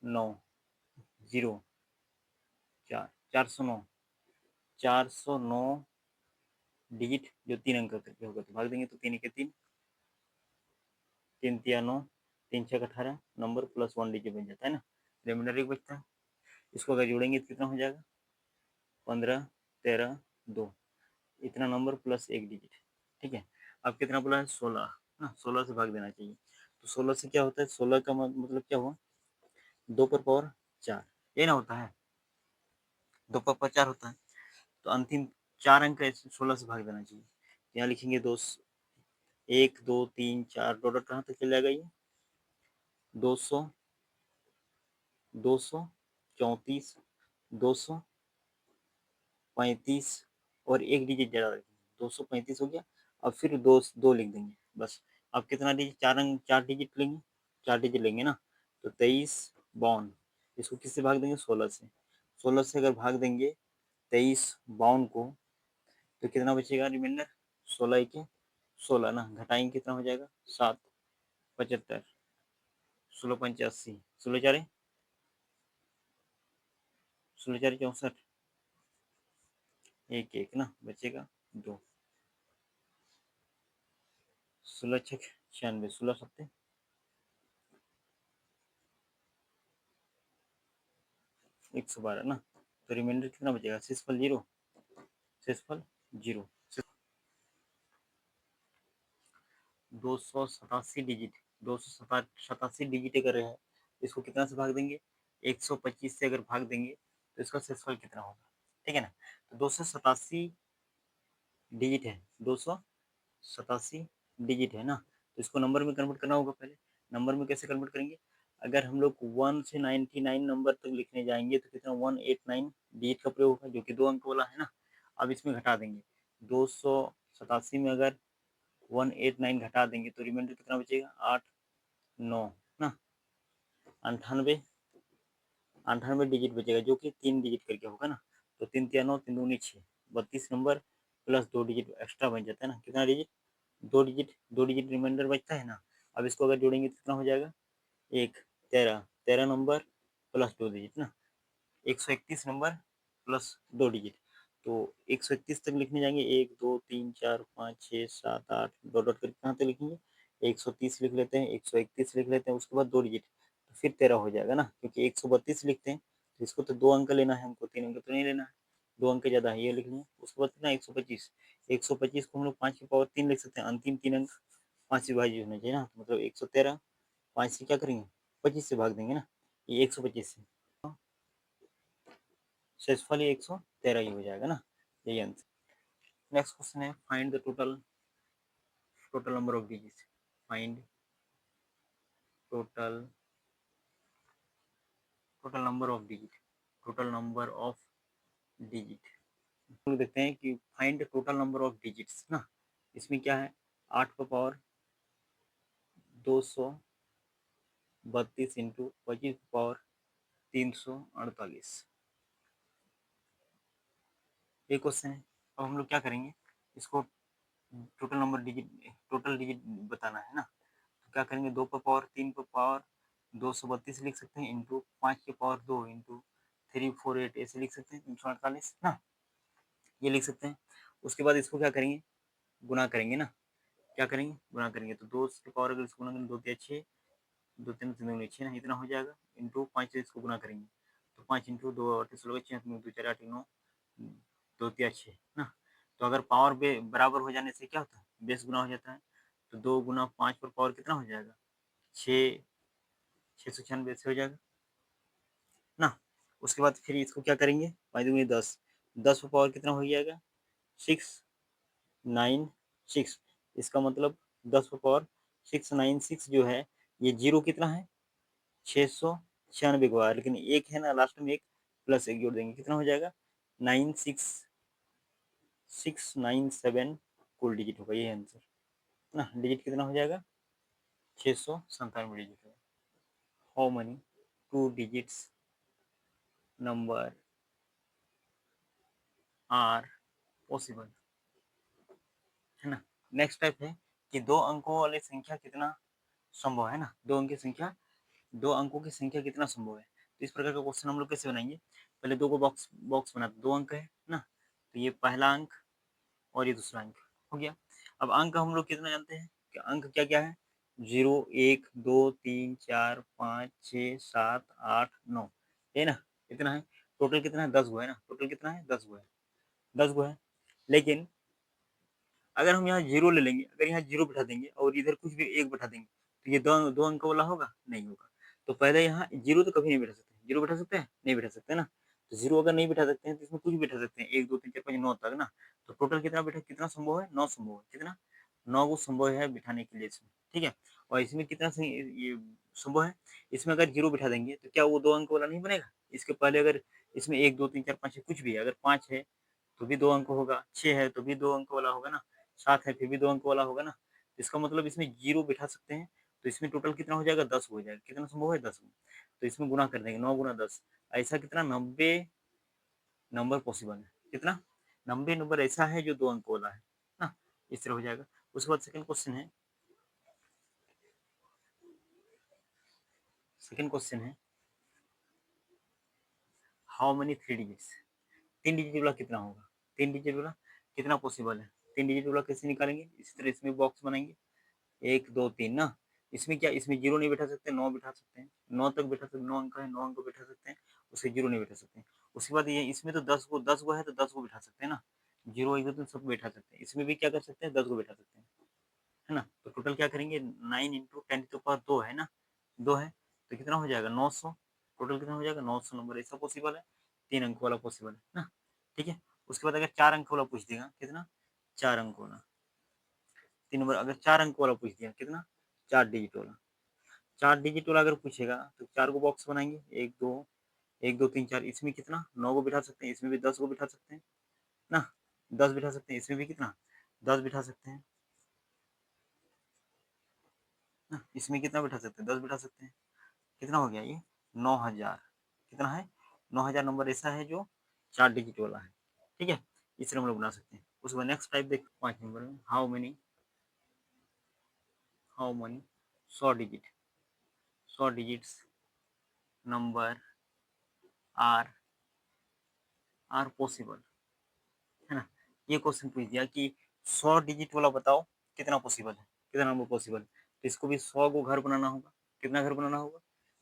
9 0 4 409, 409 डिजिट जो 3 अंक करके होगा, तो भाग देंगे तो 3 के 3, 3 तिया 9, 3 6 18 नंबर प्लस 1 डिजिट बन जाता है ना, रिमाइंडर एक बचता है। इसको अगर जोड़ेंगे तो कितना हो जाएगा, 15 13 2, इतना नंबर प्लस 1 डिजिट। ठीक है, अब कितना बोला है, 16 ना, 16 से भाग देना चाहिए। तो 16 से क्या होता है, 16 का मतलब क्या हुआ, 2 पर पावर 4, ये ना होता है, 2 पर पावर 4 होता है, तो अंतिम 4 अंक 16 से भाग देना चाहिए। यहाँ लिखेंगे 2, 1 2 3 4 डॉट कहाँ तक चल जाएगा, ये 200 234 235 और एक डिजिट ज़्यादा रखेंगे, 235 हो गया। अब फिर दो लिख देंगे बस। अब कितना डिजिट, 4 अंक 4 डिजिट लेंगे, 4 डिजिट लेंगे ना, तो 23 52, इसको किससे भाग देंगे, 16 से। 16 से अगर भाग देंगे 23 52 को तो कितना बचेगा रिमाइंडर, 16 के 16 ना, घटाएंगे कितना हो जाएगा, 7 75, 16 85, 16 4 64, एक एक ना बचेगा 2, 16 छक 96, 16 सत्ते 112 ना। तो रिमाइंडर कितना बचेगा? शेषफल जीरो, शेषफल जीरो। 287 डिजिट, 287 डिजिट अगर है, इसको कितना से भाग देंगे? 125 से अगर भाग देंगे तो इसका शेषफल कितना होगा? ठीक है ना। तो 287 डिजिट है, 287 डिजिट है ना। तो इसको नंबर में कन्वर्ट करना होगा पहले। नंबर में कैसे कन्वर्ट करेंगे? अगर हम लोग 1 से 99 नंबर तक लिखने जाएंगे तो कितना? 189 डिजिट का प्रयोग होगा, जो कि 2 अंक वाला है ना। अब इसमें घटा देंगे, 287 में अगर 189 घटा देंगे तो रिमाइंडर कितना बचेगा? 8 9 ना, 98 98 डिजिट बचेगा, जो कि 3 डिजिट करके होगा ना। तो 3 तिया 9, 3 दूनी 6, 32 नंबर प्लस 2 डिजिट एक्स्ट्रा बच जाता है ना। कितना डिजिट? 2 डिजिट, 2 डिजिट रिमाइंडर बचता है ना। अब इसको अगर जोड़ेंगे तो कितना हो जाएगा? 1 13, 13 नंबर प्लस 2 डिजिट ना, 131 नंबर प्लस 2 डिजिट। तो 131 तक लिखने जाएंगे, 1 2 3 4 5 6 7 8 डॉट डॉट करके कहाँ तक लिखेंगे? 130 लिख लेते हैं, 131 लिख लेते हैं, उसके बाद 2 डिजिट, तो फिर 13 हो जाएगा ना, क्योंकि 132 लिखते हैं तो इसको तो 2 अंक लेना है हमको, 3 अंक तो नहीं लेना है। 2 अंक ज़्यादा है, ये लिख लेंगे। उसके बाद कितना? 125, 125 को हम लोग 5 की पावर 3 लिख सकते हैं, अंतिम 3 अंक 5 से विभाज्य होना चाहिए ना। तो मतलब 113, 5 से क्या करेंगे? 25 से भाग देंगे ना, ये 125 से। शेषफल 113 ही हो जाएगा ना, यही आंसर। नेक्स्ट क्वेश्चन है, find the total total number of digits. Find total total number of digit, total number of digit. हम देखते हैं कि find total number of digits ना, इसमें क्या है? 8 का पावर 232 इंटू 25 पावर 348, ये क्वेश्चन है। अब हम लोग क्या करेंगे? इसको total number digit, total digit बताना है ना। तो क्या करेंगे? 2 पर पावर 3 पर पावर 232 लिख सकते हैं, इंटू 5 के पावर 2 इंटू 348 ऐसे लिख सकते हैं, 348 ना, ये लिख सकते हैं। उसके बाद इसको क्या करेंगे? गुना करेंगे ना। क्या करेंगे? गुना करेंगे। तो 2 के पावर अगर इसको गुना करेंगे, 2 तिया 6, 2 3 3 दूनी 6 ना, इतना हो जाएगा, इंटू 5 से इसको गुना करेंगे तो 5 इंटू 2 8 16 6 2 4 8 9 2 तिया 6 ना। तो अगर पावर बराबर हो जाने से क्या होता है? बेस गुना हो जाता है। तो 2 गुना 5 पर पावर कितना हो जाएगा? 6, 696 से हो जाएगा ना। उसके बाद फिर इसको क्या करेंगे? 5 दूनी 10, 10 पर पावर कितना हो जाएगा? 696। इसका मतलब 10 पर पावर 696 जो है, ये जीरो कितना है? 696 को आया, लेकिन एक है ना लास्ट में, एक प्लस एक जोड़ देंगे, कितना हो जाएगा? 96697 कुल डिजिट होगा, ये आंसर ना। डिजिट कितना हो जाएगा? 697 डिजिट होगा। How many two digits number are possible, है ना। नेक्स्ट टाइप है कि 2 अंकों वाली संख्या कितना संभव है ना। 2 अंक की संख्या, 2 अंकों की संख्या कितना संभव है। तो इस प्रकार का क्वेश्चन हम लोग कैसे बनाएंगे? पहले 2 को बॉक्स बॉक्स बनाते, 2 अंक है ना, तो ये पहला अंक और ये दूसरा अंक हो गया। अब अंक हम लोग कितना जानते हैं कि अंक क्या क्या है? 0 1 2 3 4 5 6 7 8 9, है ना, इतना है। टोटल कितना है? 10 गो है ना। टोटल कितना है? 10 गो है, 10 गो है। लेकिन अगर हम यहाँ जीरो ले लेंगे, अगर यहाँ जीरो बिठा देंगे और इधर कुछ भी एक बिठा देंगे, तो ये दो दो अंक वाला होगा? नहीं होगा। तो पहले यहाँ जीरो तो कभी नहीं बिठा सकते। जीरो बिठा सकते हैं? नहीं बिठा सकते ना। तो जीरो अगर नहीं बिठा सकते हैं तो इसमें कुछ बिठा सकते हैं, 1 2 3 4 5 9 तक ना। तो टोटल कितना बिठा, कितना संभव है? 9 संभव है। कितना? 9 को संभव है बिठाने के लिए इसमें, ठीक है। और इसमें कितना ये संभव है? इसमें अगर जीरो बिठा देंगे तो क्या वो 2 अंक वाला नहीं बनेगा? इसके पहले अगर इसमें 1 2 3 4 5 कुछ भी है, अगर 5 है तो भी 2 अंक होगा, 6 है तो भी 2 अंक वाला होगा ना, 7 है फिर भी 2 अंक वाला होगा ना। इसका मतलब इसमें जीरो बिठा सकते हैं। तो इसमें टोटल कितना हो जाएगा? 10 हो जाएगा। कितना संभव है? 10। तो इसमें गुना कर देंगे, 9 गुना 10, ऐसा कितना? 90 नंबर पॉसिबल है। कितना? 90 नंबर ऐसा है जो 2 अंक वाला है ना। इस तरह हो जाएगा। उसके बाद सेकंड क्वेश्चन है, सेकंड क्वेश्चन है हाउ मेनी 3 डिजिट्स, 3 डिजिट वाला कितना होगा? 3 डिजिट वाला कितना पॉसिबल है? 3 डिजिट वाला कैसे निकालेंगे? इसी तरह इसमें बॉक्स बनाएंगे, 1, 2, 3 ना। इसमें क्या, इसमें 0 नहीं बैठा सकते, 9 बैठा सकते हैं। 9 तक बैठा सकते, 9 अंक है, 9 अंक को बैठा सकते हैं, उससे 0 नहीं बैठा सकते। उसके बाद ये इसमें तो 10 गो है तो 10 को बैठा सकते हैं ना। 0, 1, 2, 3 सब बैठा सकते हैं। इसमें भी क्या कर सकते हैं, 10 को बैठा सकते हैं, है ना। तो टोटल क्या करेंगे, 9 इंटू 10 की पावर 2 है ना, 2 है तो कितना हो जाएगा 900। टोटल कितना हो जाएगा 900 नंबर, ऐसा पॉसिबल है। 3 अंक वाला पॉसिबल है ना। ठीक है। उसके बाद अगर 4 अंक वाला पूछ देगा कितना, 4 अंक वाला, 3 नंबर अगर 4 अंक वाला पूछ दिया कितना, 4 डिजिट वाला। 4 डिजिट वाला अगर पूछेगा तो 4 को बॉक्स बनाएंगे, 1 2 1 2 3 4। इसमें कितना 9 को बिठा सकते हैं, इसमें भी 10 को बिठा सकते हैं ना, 10 बिठा सकते हैं, इसमें भी कितना 10 बिठा सकते हैं ना, इसमें कितना बिठा सकते हैं 10 बिठा सकते हैं। कितना हो गया ये 9000। कितना है 9000 नंबर ऐसा है जो 4 डिजिट वाला है। ठीक है, इस तरह हम लोग बना सकते हैं। उसके बाद नेक्स्ट टाइप देख 5 नंबर में, how many 100 digit, 100 digits number are are possible, है ना। ये क्वेश्चन पूछ दिया कि 100 डिजिट वाला बताओ कितना पॉसिबल है, कितना नंबर पॉसिबल है। तो इसको भी 100 को घर बनाना होगा। कितना घर बनाना होगा,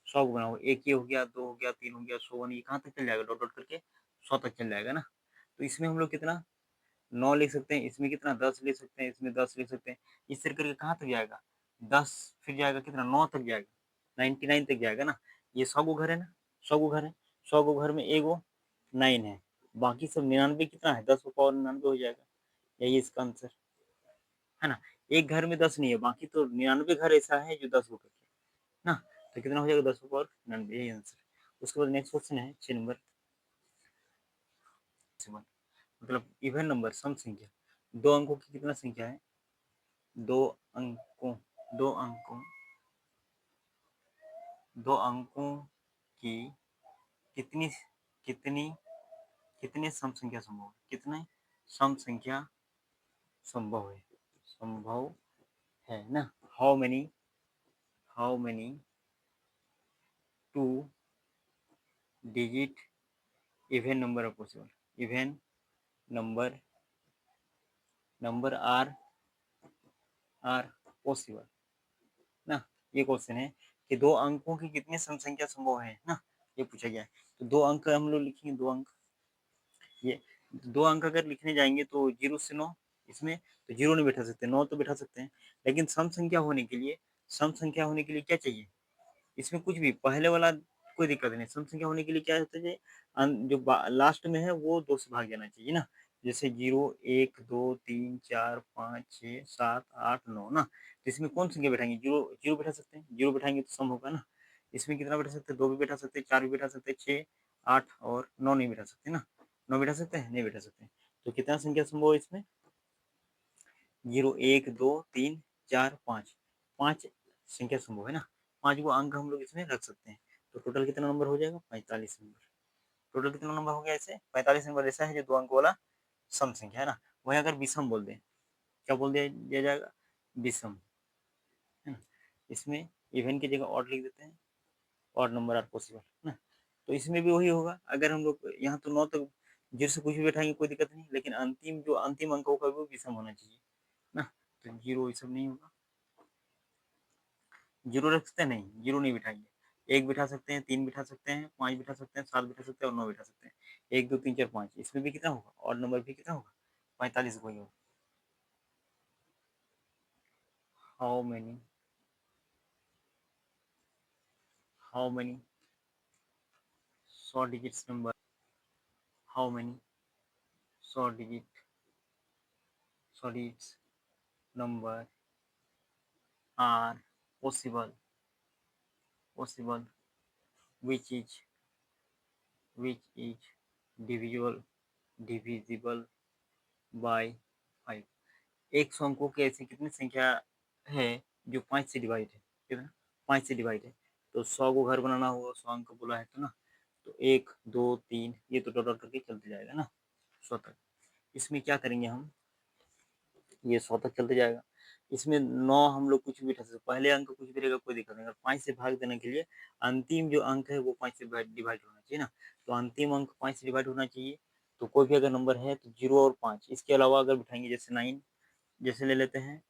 100 को बनाना होगा। एक ये हो गया, 2 हो गया, 3 हो गया, 100 ये कहाँ तक चल जाएगा, डॉट डॉट करके 100 तक चल जाएगा ना। तो इसमें हम लोग कितना 9 लिख सकते हैं, इसमें कितना 10 लिख सकते हैं, इसमें 10 लिख सकते हैं। इस तरह करके कहाँ तक जाएगा 10, फिर जाएगा कितना 9 तक जाएगा, 99 तक जाएगा ना। ये 100 को घर है ना, 100 को घर है, 100 को घर में एगो 9 है, बाकी सब 99 कितना है 10 को पावर 99 हो जाएगा। यही इसका आंसर है ना। एक घर में 10 नहीं है, बाकी तो 99 घर ऐसा है जो 10 को करके ना। तो कितना हो जाएगा 10 को पावर 99, यही आंसर। उसके बाद नेक्स्ट क्वेश्चन है 6 नंबर, मतलब इवन नंबर सम संख्या, दो अंकों की कितना संख्या है, दो अंकों दो अंकों दो अंकों की कितनी कितनी कितने सम संख्या संभव है, कितने सम संख्या संभव है ना। How many two digit even number are possible, even number number are possible ना। ये क्वेश्चन है कि दो अंकों की कितनी सम संख्या संभव है ना, ये पूछा गया है। तो दो अंक हम लोग लिखेंगे, दो अंक, ये दो अंक अगर लिखने जाएंगे तो 0 से 9, इसमें तो 0 नहीं बैठा सकते, 9 तो बैठा सकते हैं। लेकिन सम संख्या होने के लिए क्या चाहिए, इसमें कुछ भी पहले वाला कोई दिक्कत नहीं। सम संख्या होने के लिए क्या होता है, जो लास्ट में है वो 2 से भाग जाना चाहिए ना। जैसे 0 1 2 3 4 5 6 7 8 9 ना। तो इसमें कौन संख्या बैठाएंगे, जीरो जीरो बैठा सकते हैं, जीरो बैठाएंगे तो सम होगा ना। इसमें कितना बैठा सकते हैं, 2 भी बैठा सकते हैं, 4 भी बैठा सकते हैं, 6 8 और 9 नहीं बैठा सकते ना। 9 बैठा सकते हैं, नहीं बैठा सकते। तो कितना संख्या संभव है इसमें, 0 1 2 3 4 5, 5 संख्या संभव है ना। 5 को अंक हम लोग इसमें रख सकते हैं। तो टोटल कितना नंबर हो जाएगा 45 नंबर। टोटल कितना नंबर हो गया ऐसे 45 नंबर ऐसा है जो दो अंक वाला सम संख्या है ना। वही अगर विषम बोल दें, क्या बोल दिया जाएगा, विषम, है ना। इसमें इवन की जगह ऑड लिख देते हैं, ऑड नंबर आर पॉसिबल ना। तो इसमें भी वही होगा, अगर हम लोग यहाँ तो 9 तक जीरो से कुछ भी बैठाएंगे कोई दिक्कत नहीं, लेकिन अंतिम अंक होगा वो विषम होना चाहिए ना। तो जीरो ये सब नहीं होगा, जीरो रख सकते हैं, नहीं जीरो नहीं बिठाएंगे। एक बिठा सकते हैं, 3 बिठा सकते हैं, 5 बिठा सकते हैं, 7 बिठा सकते हैं और 9 बिठा सकते हैं। 1 2 3 4 5, इसमें भी कितना होगा, और नंबर भी कितना होगा 45 को ही होगा। How many how many 100 digits number, how many 100 digits number are possible which is divisible divisible by 5। 100 अंकों की ऐसी कितनी संख्या है जो 5 से डिवाइड है, कितना 5 से डिवाइड है। तो 100 को घर बनाना होगा, 100 अंक बोला है तो ना। तो 1 2 3 ये तो डॉट डॉट करके चलते जाएगा ना 100 तक। इसमें क्या करेंगे हम, ये 100 तक चलते जाएगा। इसमें 9 हम लोग कुछ भी उठा सकते, पहले अंक कुछ भी रहेगा कोई दिक्कत नहीं। अगर 5 से भाग देने के लिए अंतिम जो अंक है वो 5 से डिवाइड होना चाहिए ना। तो अंतिम अंक 5 से डिवाइड होना चाहिए। तो कोई भी अगर नंबर है तो 0 और 5, इसके अलावा अगर बिठाएंगे जैसे 9, जैसे ले लेते हैं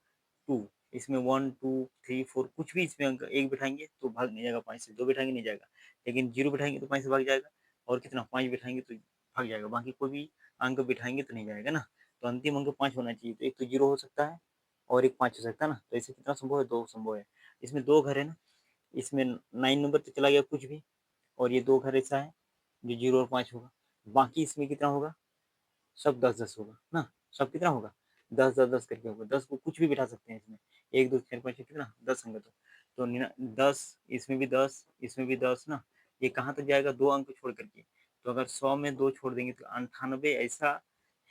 2, इसमें 1, 2, 3, 4 कुछ भी इसमें अंक 1 बिठाएँगे तो भाग नहीं जाएगा 5 से, 2 बिठाएँगे नहीं जाएगा। लेकिन 0 बिठाएँगे तो 5 से भाग जाएगा और कितना 5 बिठाएँगे तो भाग जाएगा, बाकी कोई भी अंक बिठाएँगे तो नहीं जाएगा ना। तो अंतिम अंक 5 होना चाहिए, तो एक तो 0 हो सकता है और एक 5 हो सकता है ना। तो ऐसे कितना संभव है? 2 संभव है। इसमें 2 घर है ना, इसमें 9 नंबर तो चला गया कुछ भी और ये 2 घर ऐसा है जो 0 और 5 होगा। बाकी इसमें कितना होगा? सब 10-10 होगा ना, सब कितना होगा? 10-10-10 करके होगा, 10 को कुछ भी बिठा सकते हैं इसमें। 1, 2, 4, 5, 6 कितना? 10 होंगे तो 10 इसमें भी 10, इसमें भी 10 ना, ये कहाँ तक जाएगा? 2 अंक छोड़ कर के। तो अगर 100 में 2 छोड़ देंगे तो 98 ऐसा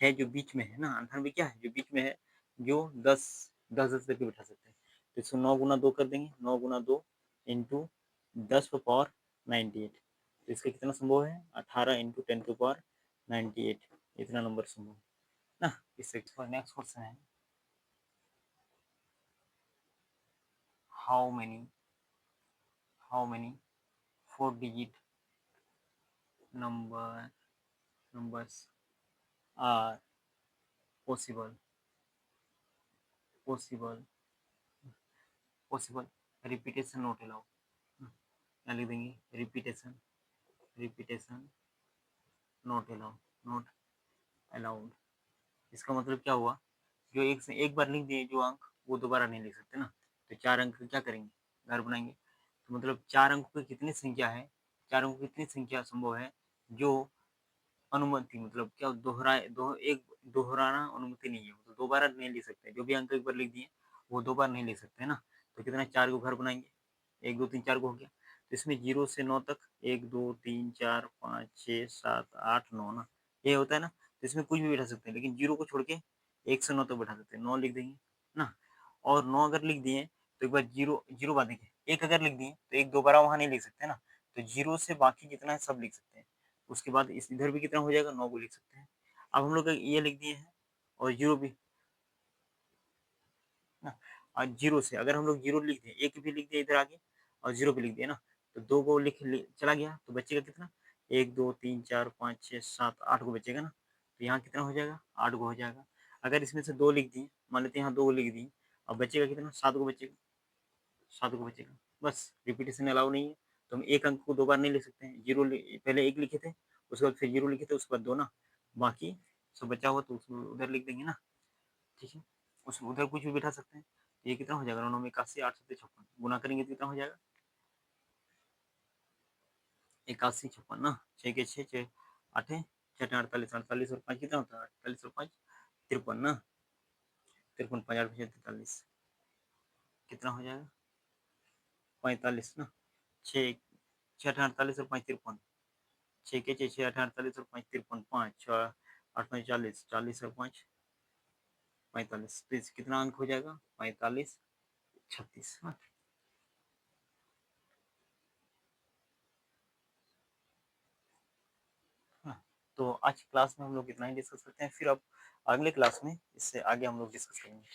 है जो बीच में है ना, 98 क्या है? जो बीच में है, जो 10, 10-10 करके बिठा सकते हैं। तो इसको 9 गुना 2 कर देंगे, 9 गुना 2 इंटू 10 टू पावर 98। तो इसका कितना संभव है? 18 इंटू 10 टू पावर 98 इतना नंबर संभव है ना। इससे नेक्स्ट क्वेश्चन है, how many how many 4 digit number numbers are possible possible repetition not allowed। क्या लिख देंगे? Repetition not allowed. इसका मतलब क्या हुआ? जो एक से एक बार लिख दिए जो अंक, वो दोबारा नहीं लिख सकते ना। तो 4 अंक क्या करेंगे? घर बनाएंगे। तो मतलब 4 अंकों की कितनी संख्या है, 4 अंकों की कितनी संख्या संभव है जो अनुमति, मतलब क्या दोहराए दो एक दोहराना अनुमति नहीं है, तो दोबारा नहीं लिख सकते। जो भी अंक एक बार लिख दिए वो दो बार नहीं लिख सकते ना। तो कितना 4 को घर बनाएंगे, 1 2 3 4 को हो गया। तो इसमें 0 से 9 तक 1 2 3 4 5 6 7 8 9 ना, ये होता है ना। तो इसमें कुछ भी बैठा सकते हैं, लेकिन 0 को छोड़ के 1 से 9 तक बैठा सकते हैं, 9 लिख देंगे ना। और 9 अगर लिख दिए तो एक बार 0 0 बाद देखिए, 1 अगर लिख दिए तो एक दोबारा वहाँ नहीं लिख सकते ना। तो 0 से बाकी जितना है सब लिख सकते हैं। उसके बाद इस इधर भी कितना हो जाएगा? 9 को लिख सकते हैं। अब हम लोग ये लिख दिए हैं और 0 भी ना। और 0 से अगर हम लोग 0 लिख दें, 1 भी लिख दिया इधर आगे और 0 भी लिख दिया ना, तो 2 को चला गया तो बचेगा कितना? 1 2 3 4 5 6 7 8 को बचेगा ना। तो यहाँ कितना हो जाएगा? 8 को हो जाएगा। अगर इसमें से 2 लिख दिए, मान लेते हैं यहाँ 2 को लिख दिए, अब बचेगा कितना? 7 को बचेगा, 7 को बचेगा। बस रिपीटेशन अलाउ नहीं है। तो हम एक अंक को 2 बार नहीं लिख सकते हैं। 0 पहले 1 लिखे थे, उसके बाद फिर 0 लिखे थे, उसके बाद 2 ना। बाकी सब बचा हुआ तो उसको उधर लिख देंगे ना, ठीक है। उस उधर कुछ भी बिठा सकते हैं। ये कितना हो जाएगा? 9 में 81 8 7 56 गुना करेंगे तो कितना हो जाएगा? 81 56 ना, 6 के 6 6 8 6 48 48 और 5 कितना होता है? 48 और 5 53 ना, 53 5 8 43 कितना हो जाएगा? 45 ना। 6 6 48 और 5 53, 6 के 6 6 8 48 और 5 53 5 6 8 5 40 40 और 5 45। तो कितना अंक हो जाएगा? 45 36 हाँ। हाँ, तो आज क्लास में हम लोग इतना ही डिस्कस करते हैं, फिर अब अगले क्लास में इससे आगे हम लोग डिस्कस करेंगे।